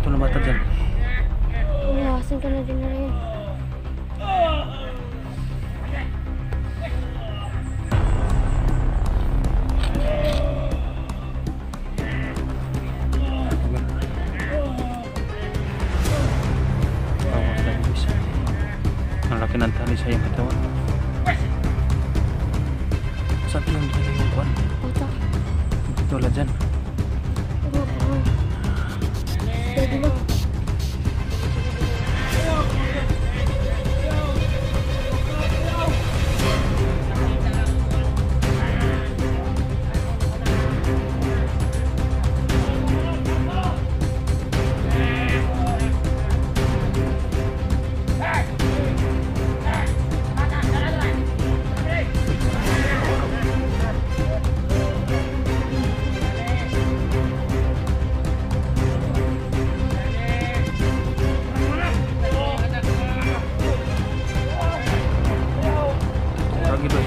Ito na bata dyan. Umawasan ka na din na rin. Bawas lang guys. Ang laki ng tali sa iyong katawan. Saan yung tali yung kuwan? Bata. Dito wala dyan. Pwede ba? Lagi doon.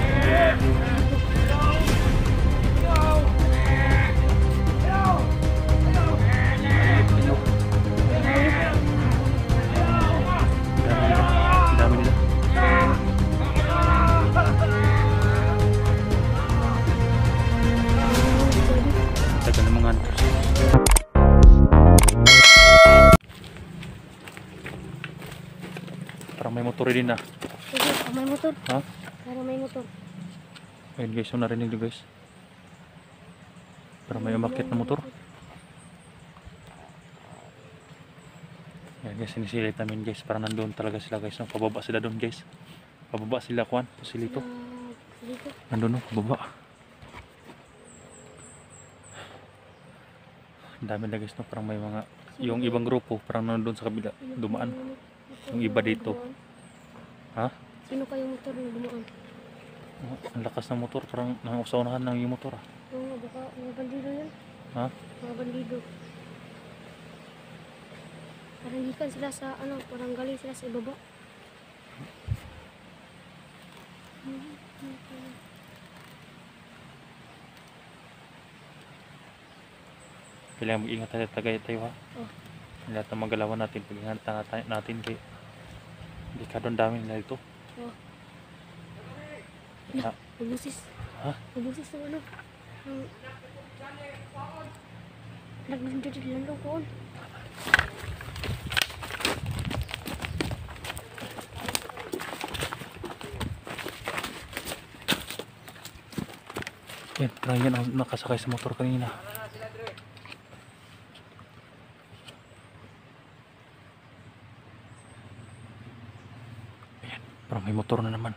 Dami nila. Tagal ng mga hunters. Parang may motor din ah. Pwede, may motor. Ha? Para may motor. Ayun guys, yung narinig nyo guys. Parang may umakyat na motor. Yan guys, sinisilit namin guys. Parang nandun talaga sila guys. No? Pababa sila doon guys. Pababa sila kuwan. Pasilito. Dito. Nandun no, pababa. Ang dami na guys no. Parang may mga, yung ibang grupo parang nandun sa kabila. Dumaan. Yung iba dito. Ha? Sino kayong motor na dumaan? Oh, ang lakas ng motor. Parang nangusaw-unahan ng yung motor ah. Oo, baka mga bandido yan. Ha? Mga bandido. Parang gikan sila sa ano, parang galing sila sa ibaba. Kailangan mag-ingat tayo ha. Oh. Lahat ng magalawan natin. Pag-ingat natin kay hindi ka doon dami nila dito. Oh. Ha? Nabusis. Ha? Nabusis ng ano. Naglandiyo lang daw ko. Yan, parang yan ang nakasakay sa motor kanina. Ayan, parang may motor na naman.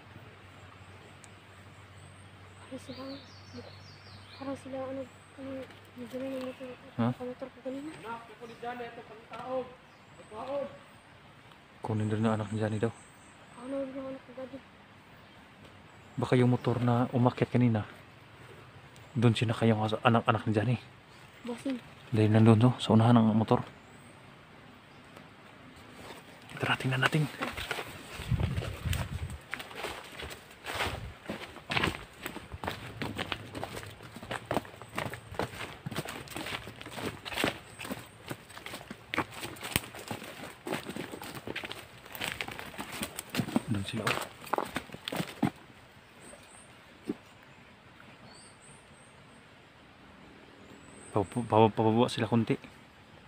Parang sila ano, medyo na yung motor. Ha? Motor ko kanina. Kunin din na anak ni Johnny daw. Ano yung anak ko gadi? Baka yung motor na umakyat kanina, doon sinakay yung anak ni Johnny. Bossing. Dahil nandun no, sa unahan ng motor. Tara, tingnan natin. Doon sila. Pababa sila kunti.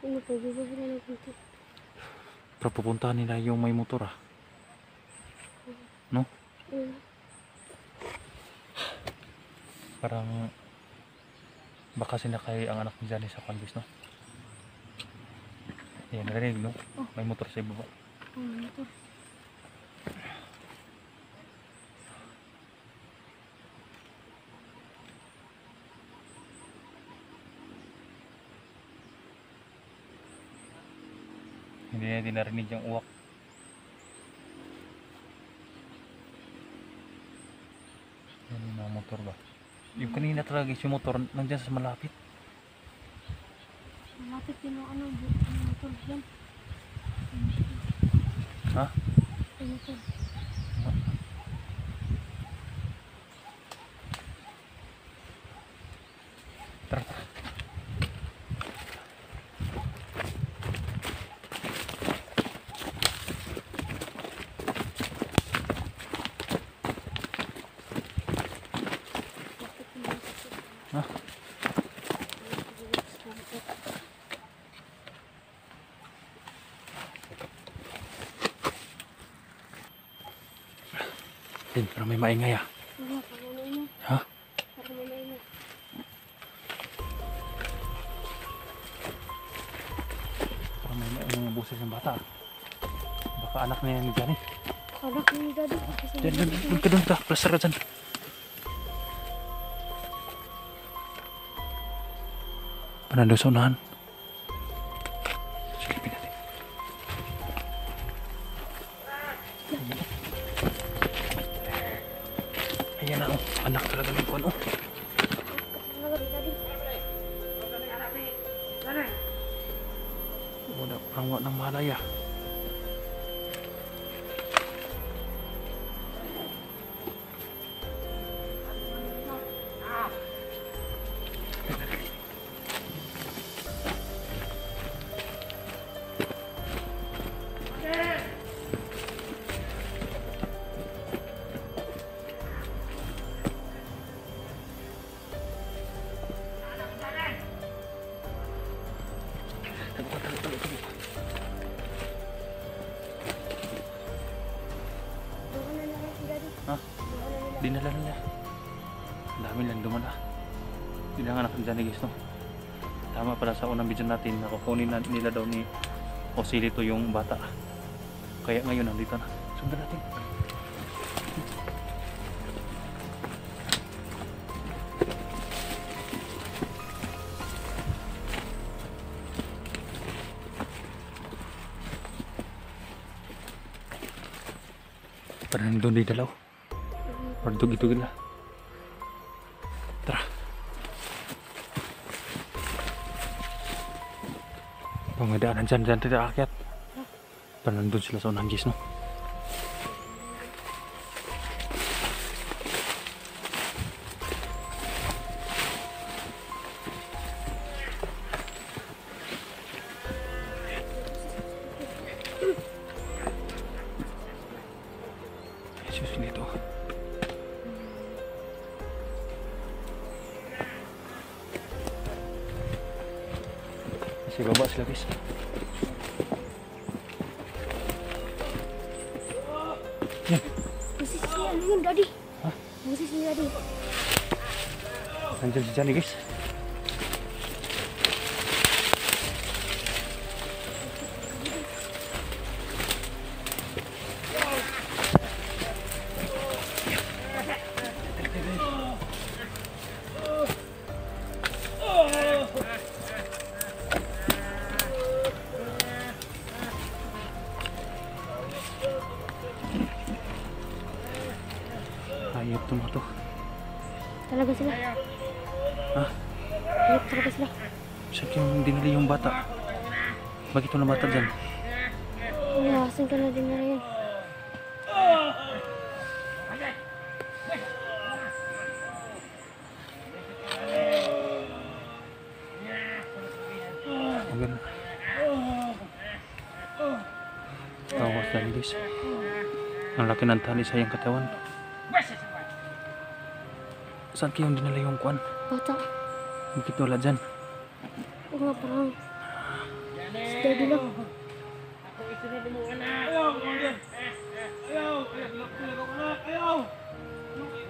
Ano po, baba sila ng kunti. Pero pupuntahan nila yung may motor ah. No? Parang baka sinakay ang anak ni Johnny sa kanbis no? Ayan, narinig no? May motor sa ibaba. Motor. Hindi na dinarinig yung uwak. Yan yung mga motor ba? Yung kanina talaga yung motor nandyan sa malapit. Malapit din ang ano, motor dyan. Ha? Motor. Tara, tara. Din, parang may maingay ah. Oo, parang may maingay. Ha? Parang may maingay. Parang may maingay ng boses ng bata. Baka anak niya ni Johnny. Anak ni Daddy. Kasi Doon ka, doon ka. Plaster ka dyan. Panando sa unahan. Silipin natin. Ayan na, oh. Anak talaga ng kuwan, oh. Anak ni Daddy. Wala, parang wala ng malaya. Doon na lang si Daddy. Ha? Doon na nila. Dinala nila. Ang dami lang dumala. Dinanganak ng Johnny guys, no? Tama pala sa unang video natin na kukunin nila daw ni Osilito yung bata. Kaya ngayon nandito na. Sundan natin. Parang nandun di dalaw. Or dugi-dugi na. Tara. Pangadaanan dyan tidak akyat. Parang nandun sila sa unang gis, no? Jesus dito. Kasi baba sila guys. Yan. Masih si ano yun, Daddy? Ha? Masih si Daddy. Nandiyan si Johnny guys. Hayop to mga to. Talaga sila. Ha? Ayop talaga sila. Saan yung dinali yung bata? Bakit walang bata dyan? Asan ka na din na yan? Hanggang tawas dyan guys. Ang laki ng tali sa iyang katawan. Saan kayong dinala yung kuwan? Bata. Bakit wala dyan? Oo nga, parang si Daddy lang.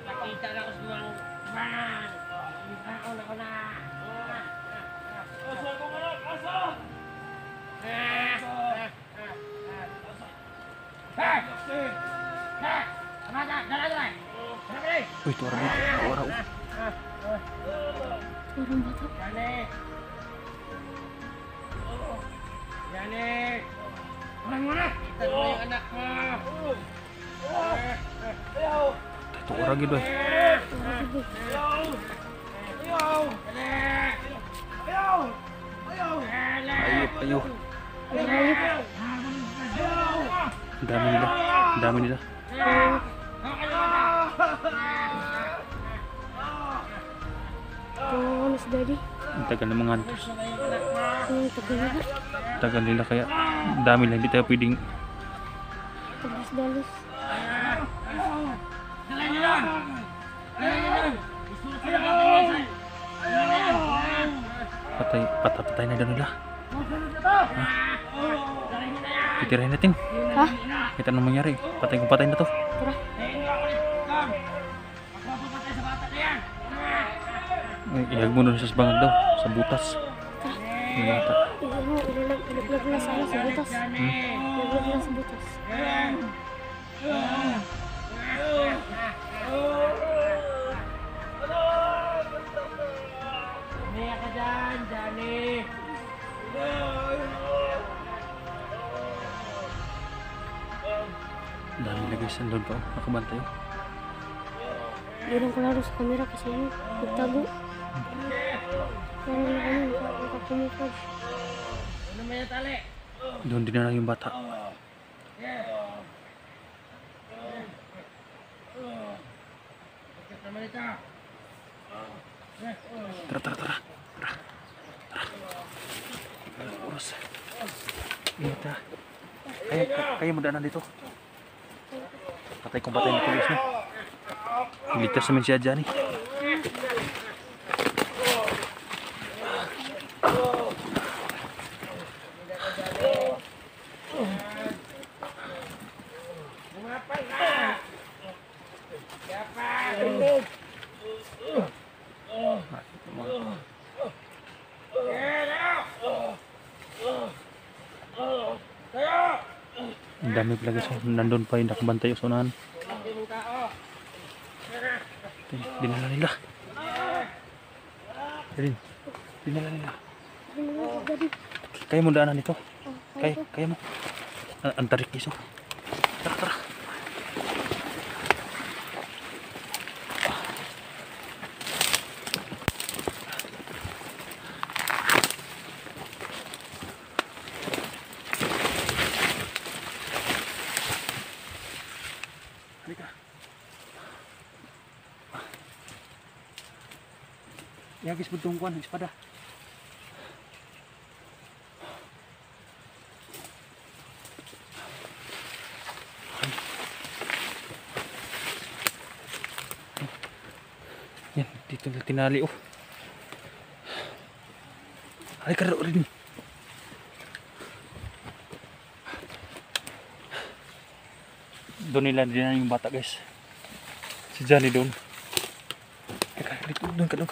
Nakita na ko sa mga man. Ako na ko na. Asa ko anak, asa. Uy, tuwara mo. Tuwara mo. Parang bata. Yani. Orang mana? Kita dulu yung anak mo. Tuwara gitu eh. Ayup, ayup. Dami nila. Dami nila. Ano si Daddy? Ang tagal ng mga antos. Ang tagal na ba? Tagal nila kaya dami lang. Hindi tayo pwedeng Dalos-dalos. patay na daw nila. Ha? Titirahin natin. Ha? Kita anong mangyari. Patay kung patay na to. Tara. Iyag mo nun sa bangag daw, sa butas. Yung bata. Ilaglag na sa ano, sa butas. Ilaglag na sa butas. Umiyak ka dyan, Johnny. Ang dami na guys, andun pa. Nakabantay. Bilang ko laro sa camera kasi ano, nagtago. Parang na ano, nakakumukad. Ano may tali? Doon din na lang yung bata. Bakit naman ito? Tara, tara, tara. Tara. Oras. Ingat ha. Kaya mo daanan dito. Patay kong patay na pulis no. Iligtas naman siya dyan eh. Ang dami pala guys. Nandun pa yung nakabantay yung sunahan. Dinala nila. Dinala nila. Kaya mo daanan ito. Kaya mo. Ang tarik iso. Tara, tara. Halika. Yagis butong kuan espada. Yan, dito na tinali oh. Halika rin. Doon nila din yung bata guys. Si Johnny doon. Doon ka.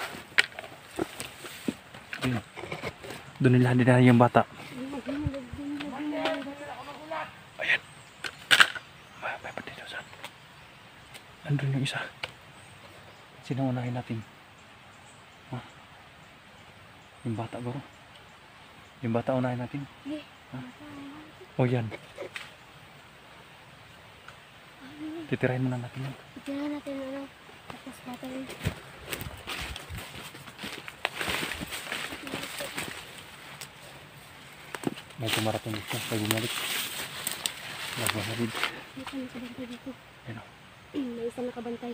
Doon nila din yung bata. Ayan. May pati daw saan. Andun yung isa. Sino unahin natin? Ha? Yung bata bro. Yung bata unahin natin. Ha? O yan. Titirahin muna natin yan. Titirahin natin ano. Tapos bata yun. May tumarating dito. May bumalik. Nagmahalid. May isang nakabantay dito. Ayan o. May isang nakabantay.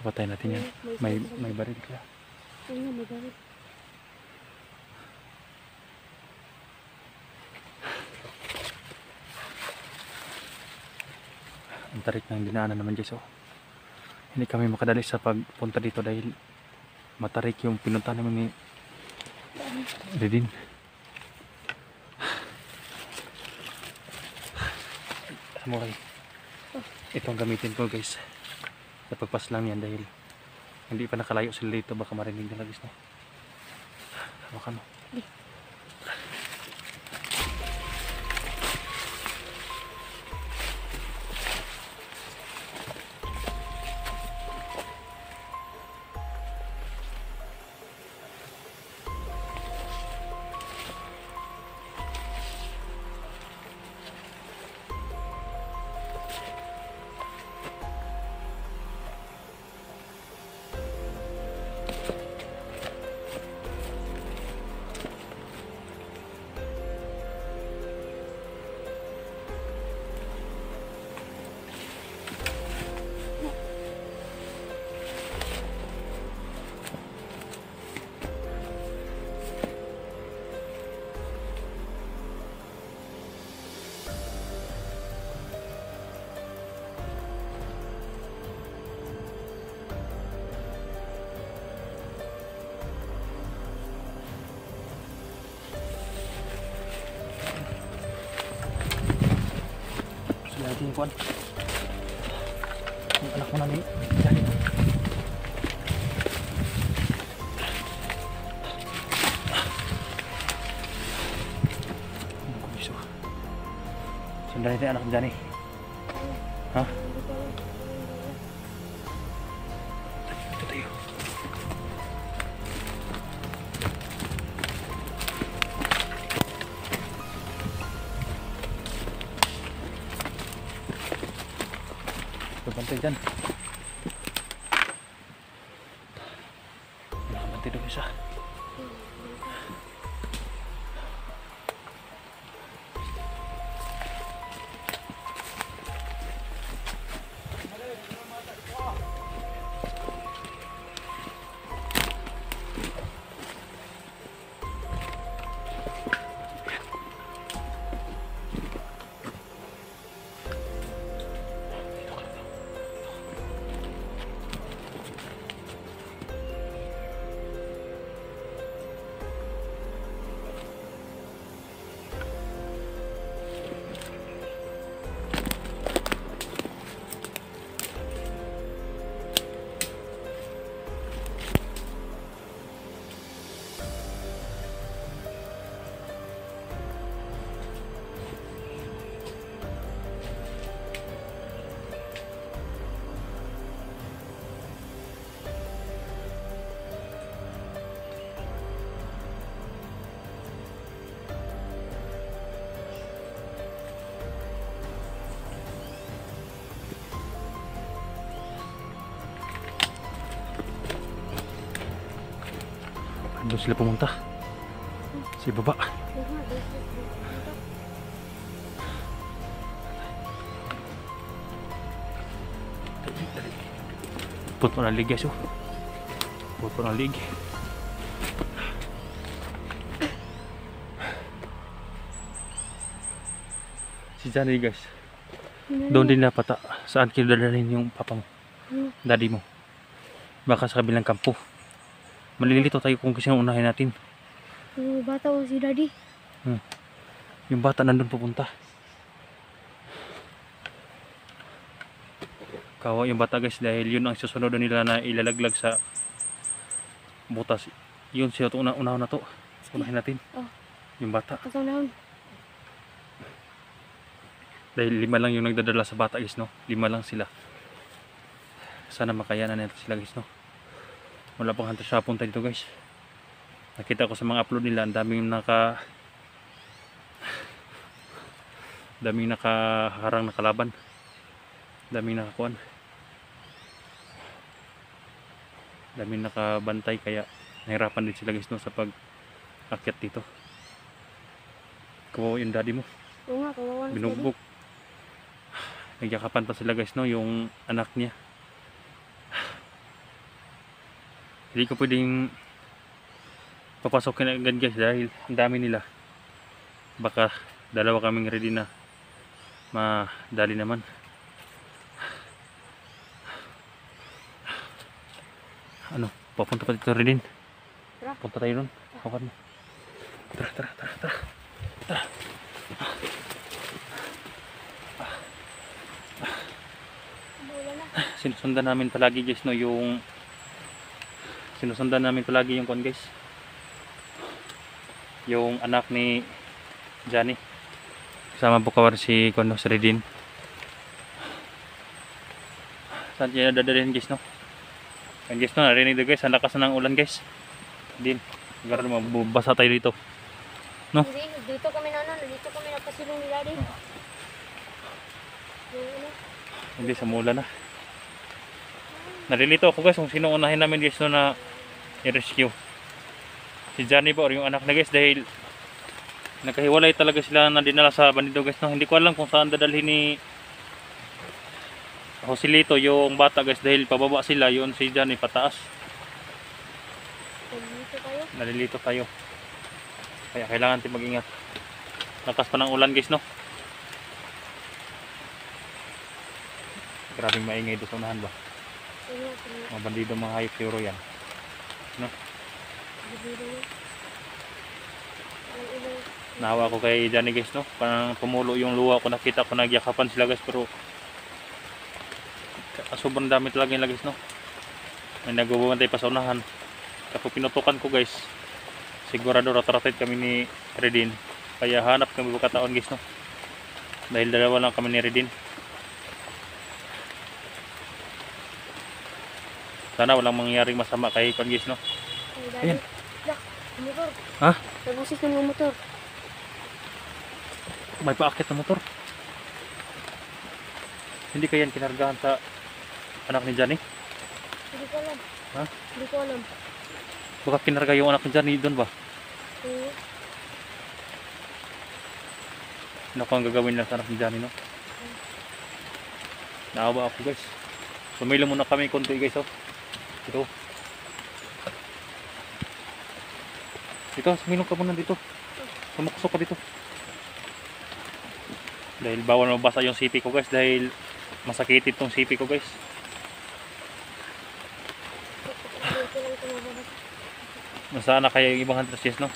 Papatay natin yan. May baril kaya. Ayun nga, may baril. Ang tarik ng dinaanan naman guys oh. Hindi kami makadali sa pagpunta dito dahil matarik yung pinunta namin ni Redin. Samurai. Ito ang gamitin ko guys sa pagpaslang yan dahil hindi pa nakalayo sila dito, baka marinig nila guys no. Hawakan mo. Yung kuan. Yung anak mo na ni Johnny. Sundan natin anak dyan eh. Ha? Hindi ko alam. Ito tayo. Bantay dyan. Nakabantay daw isa. Doon sila pumunta. Sa ibaba. Puto ng lig guys oh. Puto ng lig. Si Johnny guys. Doon din dapat saan kinadalhin yung papa mo. Daddy mo. Baka sa kabilang kampo. Malilito tayo kung kasi unahin natin. Yung bata o si daddy. Yung bata nandun pupunta. Kawa yung bata guys dahil yun ang susunod nila na ilalaglag sa butas. Yun siya ito unahon na to. Unahin natin. Oh. Yung bata. Kasunahon. Dahil 5 lang yung nagdadala sa bata guys no. 5 lang sila. Sana makayanan nila sila guys no. Wala pang hunter sa punta dito guys. Nakita ko sa mga upload nila ang daming nakaharang na kalaban. Daming nakakuan. Daming nakabantay kaya nahirapan din sila guys no sa pag akyat dito. Kawawa yung daddy mo. Oo nga, kawawa na si daddy. Binugbog. Nagyakapan pa sila guys no yung anak niya. Hindi ko pwedeng papasokin agad guys dahil ang dami nila. Baka dalawa kaming ready na madali naman. Ano, papunta pa dito rin. Tara. Punta tayo doon. Hawakan mo. Tara. Wala na. Sinusundan namin palagi guys no yung kon guys. Yung anak ni Johnny. Kasama po kawar si Kono Sredin. Saan siya dadalhin guys no? Yan guys no, narinig guys, ang lakas na ng ulan guys. Din, siguro mabasa tayo dito. No? Hindi, dito kami napasilong ni daddy. Hindi, sa mula na. Narilito ako guys kung sino unahin namin guys no na i-rescue. Si Johnny ba or yung anak na guys dahil nakahiwalay talaga sila na dinala sa bandido guys no. Hindi ko alam kung saan dadalhin ni Joselito yung bata guys dahil pababa sila yun si Johnny pataas. Nalilito tayo. Kaya kailangan natin mag-ingat. Lakas pa ng ulan guys no. Grabing maingay doon sa unahan ba? Mga bandido, mga hayop siguro yan. No? Nahawa ko kay Johnny guys no. Parang pumulo yung luha ko, nakita ko nagyakapan sila guys pero sobrang dami talaga yung guys no. May nagbubantay pa sa unahan. Kapag pinutukan ko guys, sigurado ratratit kami ni Redin. Kaya hanap kami pagkataon guys no. Dahil dalawa lang kami ni Redin. Sana walang mangyaring masama kay Kwan guys, no? Ay, Ayan. Dak, motor. Ha? Nabusis ng mga motor. May paakit na motor. Hindi kaya yan kinargahan sa anak ni Johnny? Hindi ko alam. Ha? Hindi ko alam. Baka kinarga yung anak ni Johnny doon ba? Oo. Ano ko ang gagawin lang sa anak ni Johnny, no? Naawa ako guys. Sumilo muna kami konti guys, oh. Ito. Dito, sumilong ka muna dito. Sumaksok ka dito. Dahil bawal mabasa yung sipi ko guys. Dahil masakitid tong sipi ko guys. Dito lang ito mababas. Nasaan na kaya yung ibang hunters guys, no?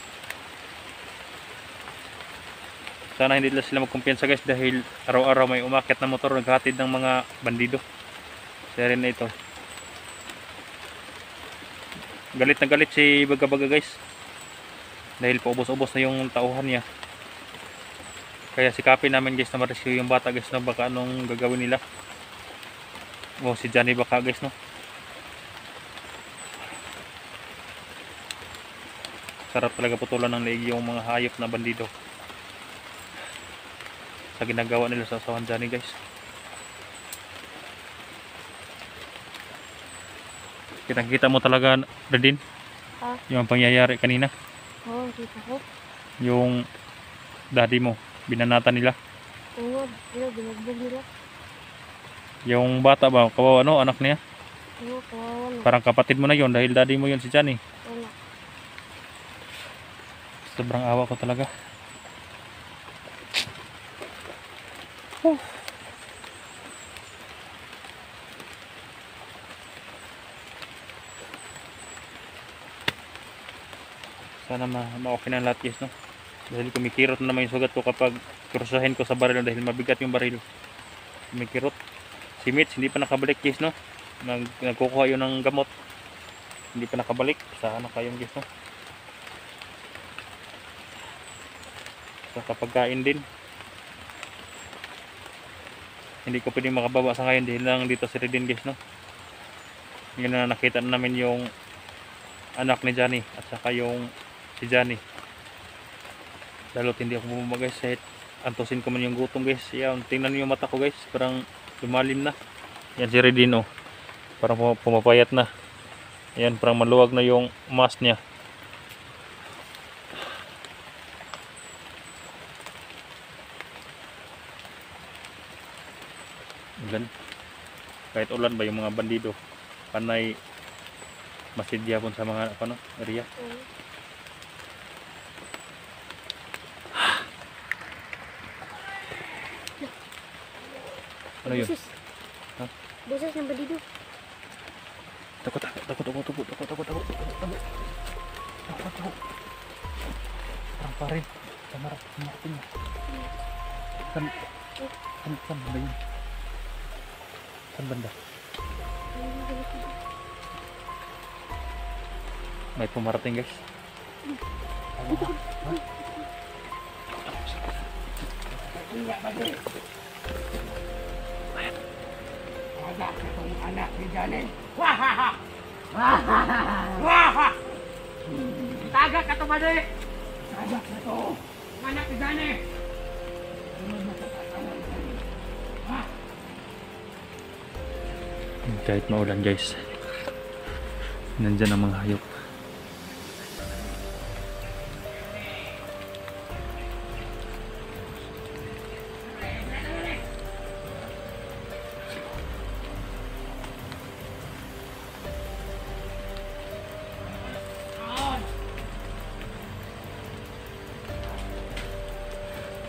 Sana hindi sila magkumpiyansa guys. Dahil araw-araw may umakyat na motor naghatid ng mga bandido. Siya rin na ito. Galit na galit si Baga-Baga guys. Dahil paubos-ubos na yung tauhan niya. Kaya sikapin namin guys na ma-rescue yung bata guys, no? Baka anong gagawin nila. Oh, si Johnny baka guys, no? Sarap talaga putulan ng leeg yung mga hayop na bandido. Sa ginagawa nila sa asawan Johnny guys. Kitang-kita mo talaga Redin, Ha? yung pangyayari kanina. Oo, kita ko. Yung daddy mo, binanatan nila. Oo nga, binagbog nila. Yung bata ba, kawawa no, anak niya. Oo, kawawa na. Parang kapatid mo na yon dahil daddy mo yon si Johnny. Wala. Sobrang awa ko talaga. Sana ma-okay na lahat guys, no? Dahil kumikirot na naman yung sugat ko kapag krusahin ko sa baril dahil mabigat yung baril. Kumikirot. Si Mitch hindi pa nakabalik guys, no? Nagkukuha yun ng gamot. Hindi pa nakabalik. Sana kayong guys, no? Sa kapagkain din. Hindi ko pwedeng makababa sa ngayon dahil lang dito si Redin guys, no? Ngayon na nakita na namin yung anak ni Johnny at saka yung si Johnny. Lalo't hindi ako bumaba guys, kahit antusin ko man yung gutom guys. Yan, tingnan niyo yung mata ko guys, parang lumalim na. Yan si Redin, oh. Parang pumapayat na. Yan, parang maluwag na yung mask niya. Ulan. Kahit ulan ba yung mga bandido, panay masidya pun sa mga ano, area. Oo. Ano yun? Busis. Ha? Busis ng bandido. Takot. Parang pa rin. Marating niya. Saan banda yun? Saan banda? May pumarating guys. Ada itong anak ni Johnny. Wahaha! Wahaha! Wahaha! Tagak ka to ba di? Tagak na to. Anak ni Johnny. Kahit maulan guys, nandyan ang mga hayop.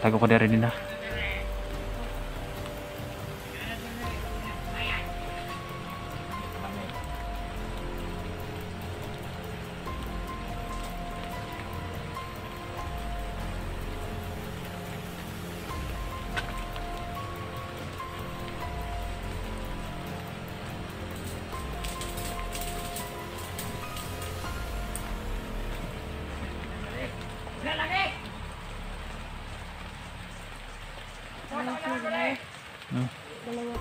Tago ko dari din na. anak mo, dalawa. Hmm. Dalawa.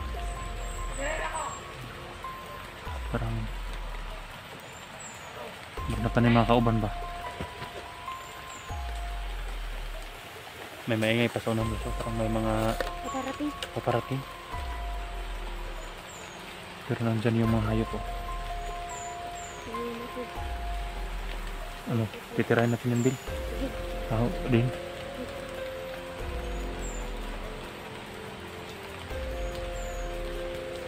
Parang magna pa ni mga kauban ba? May maingay pa sa unang luso. Parang may mga Paparating. paparating. Pero nandyan yung mga hayop po. Ano, titirahin natin yung bill. Sige. Tao din.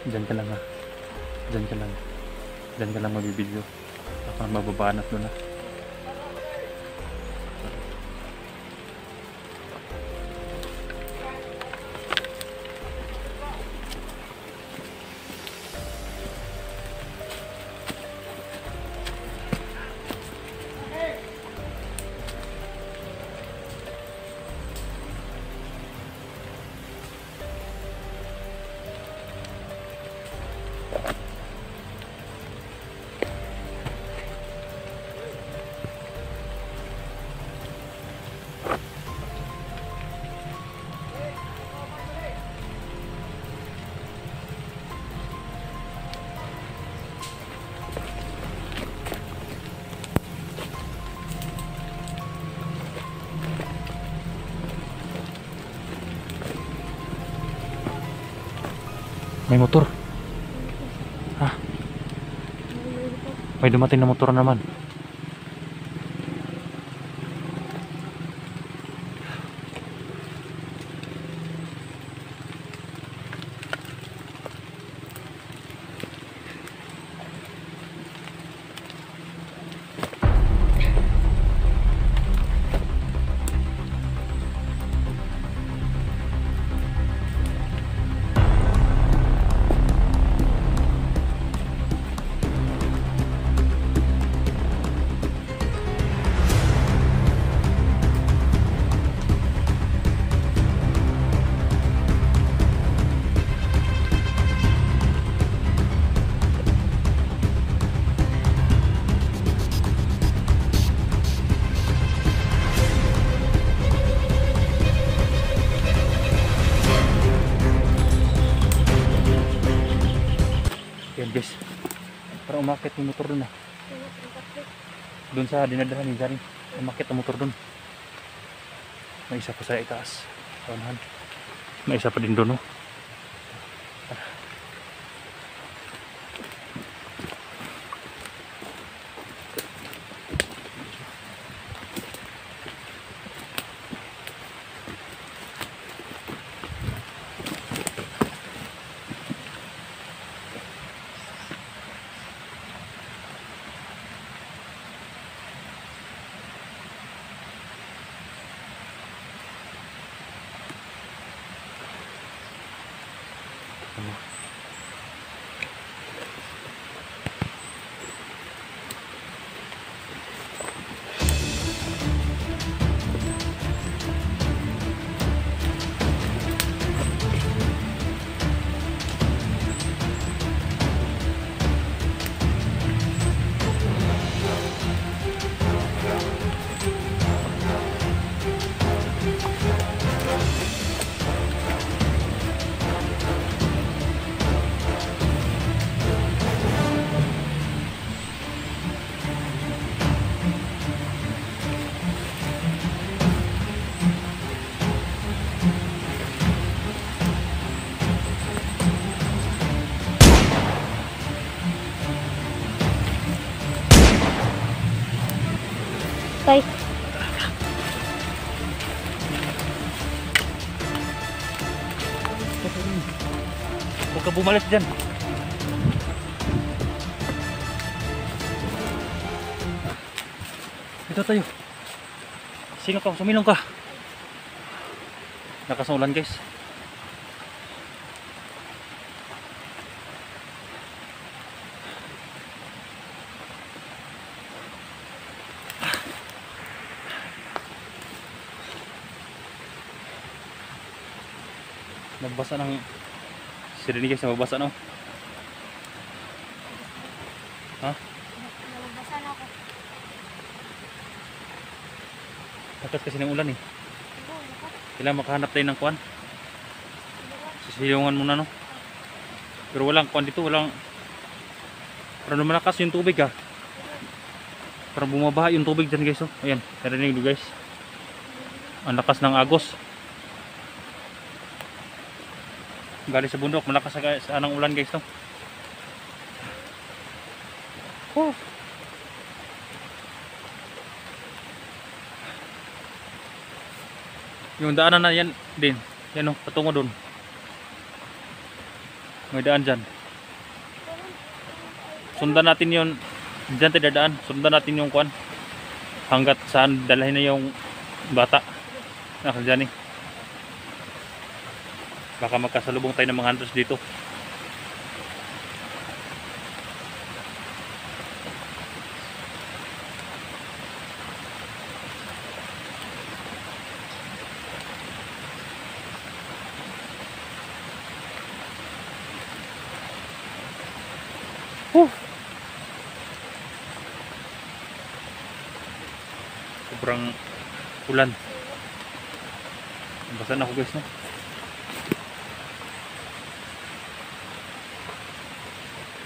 Diyan ka lang ha. Diyan ka lang. Diyan ka lang mabibidyo. Ako nang bababaan at doon na. May motor. Ha? May dumating na motor naman. Yan guys. Para umakit yung motor dun ah. Dun sa dinadahan ni Jari. Umakit ang motor dun. May isa pa sa itaas. Kaunahan. May isa pa din dun oh. Tay. Huwag ka bumalas dyan. Dito tayo. Sino ka? Sumilong ka. Nakasulan guys. Nagbasa ng sirene guys, nagbasa no? Ha? Nalabasa na ako. Takas kasi ng ulan eh. Oo, nakat. Kailangan makahanap tayo ng kuwan. Silungan muna, no? Pero walang kuan dito, walang para lumalakas yung tubig, ha. Para bumabaha yung tubig dyan, guys, oh. Ayan, narinig nyo, guys. Ang lakas ng agos. Galing sa bundok, malakas sa anong ulan, guys, no? Oh. Yung daanan na yan din. Yan, oh, patungo doon. May daan dyan. Sundan natin yun. Diyan tayo dadaan. Sundan natin yung kuan. Hanggat saan dalahin na yung bata. Nakadyan eh. Baka magkasalubong tayo ng mga hunters dito. Sobrang ulan. Basa na ako, guys, no?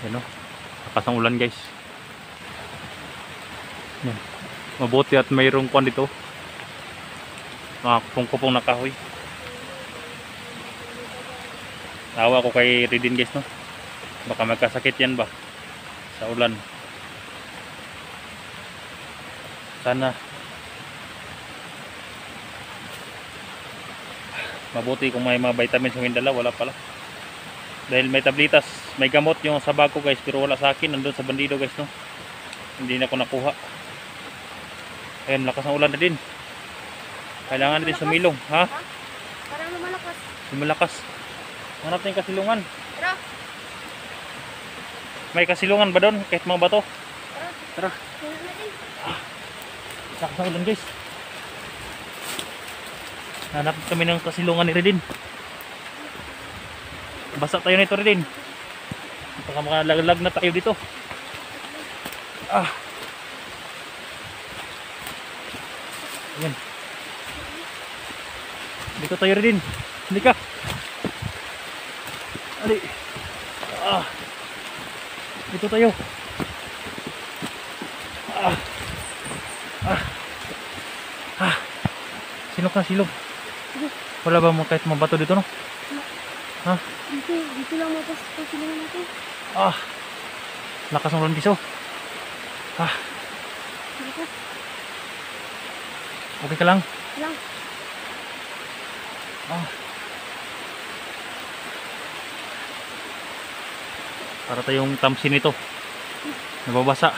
Yan, no? Lakas ng ulan, guys. Yan. Mabuti at mayroong kwan dito. Mga kupong-kupong na kahoy. Tawa ko kay Ridin, guys, no? Baka magkasakit yan ba sa ulan. Sana mabuti kung may mga vitamins yung dala. Wala pala dahil may tablitas, may gamot yung sa bag ko, guys, pero wala sa akin, nandun sa bandido, guys, no? Hindi na ko nakuha. Ayun, lakas ng ulan na din. Kailangan din sumilong, ha? Parang lumalakas. Lumalakas. Hanap na yung kasilungan. Tara. May kasilungan ba doon? Kahit mga bato? Tara. Tara. Tingnan natin. Lakas ng ulan, guys. Hanap kami ng kasilungan ni Redin. Basa tayo nito, Redin. Baka makalaglag na tayo dito. Ayan. Dito tayo, Redin. Hindi ka. Ali. Dito tayo. Silong ka, silong. Wala ba mo kahit mabato dito, no? Ha? Dito lang matas pa sila natin. Lakas ng ulan, Biso. Lakas. Okay ka lang? Lang. Para tayong tamsin nito. Nababasa.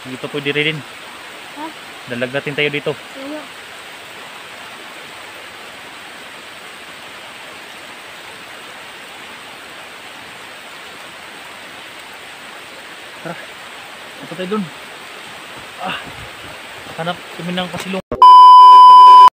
Dito pwede rin. Ha? Dalag natin tayo dito. Wala. Tara. Ito tayo dun. Hanap kami ng kasilungan.